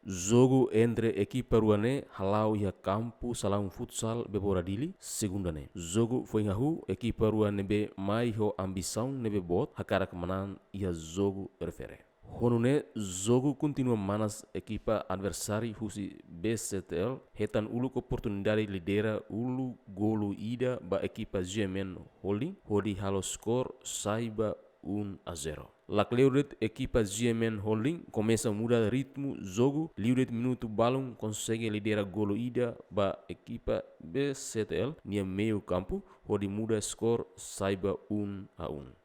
Jogo entre equipa ruane halau ia campo salão futsal bebora dili segunda ne. Jogo foi ngahu equipa ruane be mai ho ambição nebe bot hakara kemenangan ia jogo refere. Honune jogo continua manas equipa adversari husi BCTL hetan ulu oportunidade lidera ulu golu ida ba equipa GMN Holding hodi halo skor saiba 1-0. Leuret equipa GMN Holding começa a mudar ritmo jogo, liuret minuto balão consegue lidera golo ida ba equipa BCTL nia meio campo, onde muda skor saiba 1-1.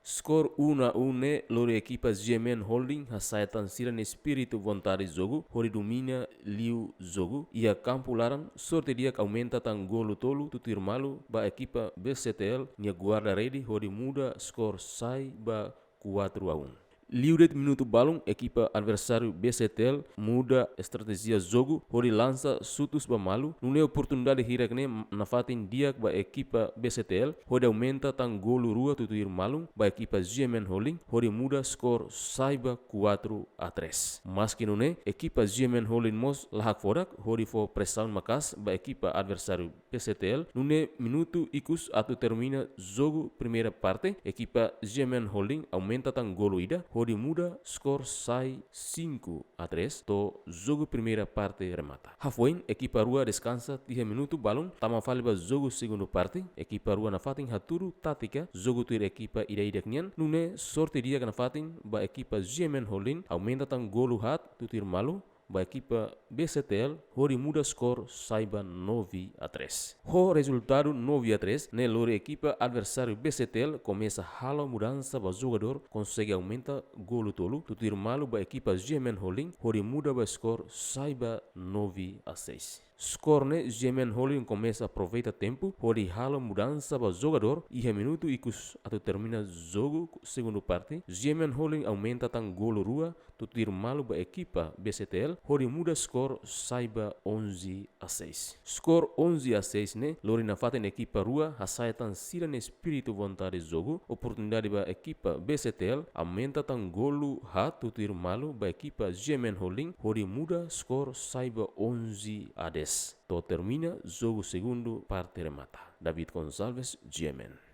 Skor 1-1 ne lori equipa GMN Holding hasaitan sira ne espírito vontade jogo, onde domina liu jogo, ia campo laran sorte dia que aumenta tan golo tolo tutir malu ba equipa BCTL nia guarda ready, onde muda skor saiba 4-1. Liuret minuto balão, equipa adversário BCTL muda estratégia jogo, onde lança sutus ba malu, nune oportunidade hirakne na fatin dia ba equipa BCTL, onde aumenta tan golo rua tutuir malu ba equipa GMN Holding, onde muda skor saiba 4-3. Mas que nune equipa GMN Holding mos lahak fodak, onde for pressão makas ba equipa adversário BCTL, nune minuto ikus atau termina jogo primeira parte, equipa GMN Holding aumenta tan golo ida, onde muda skor sai 5-3 to jogo primeira parte remata. Halfway equipa rua descansa 3 minuto balão tama faliba jogo segundo parte equipa rua na fatin haturu tática jogo tuir equipa ida knyan nune sorte dia na fatin ba equipa GMN Holding aumenta tan golo hat tutir malu ba equipa BCTL hori muda skor saiba 9-3. Ho resultado 9-3 ne lori equipa adversário BCTL começa halo mudança ba jogador consegue aumenta golo tolo tutir malu ba equipa GMN Holding hori muda ba skor saiba 9-6. Skor ne GMN Holding começa aproveita tempo hori halo mudança ba jogador e minuto ikus atau termina jogo segundo parte GMN Holding aumenta tan golo rua tutir malu ba equipa BCTL hori muda skor saiba 11-6. Skor 11-6 ne lori na faten equipa rua hasaitan sira ne espírito vontade jogo oportunidade ba equipa BCTL aumenta tan golo hat tutir malu ba equipa GMN Holding hori muda skor saiba 11-10. To termina jogo segundo parte remata. David Gonçalves, GMN.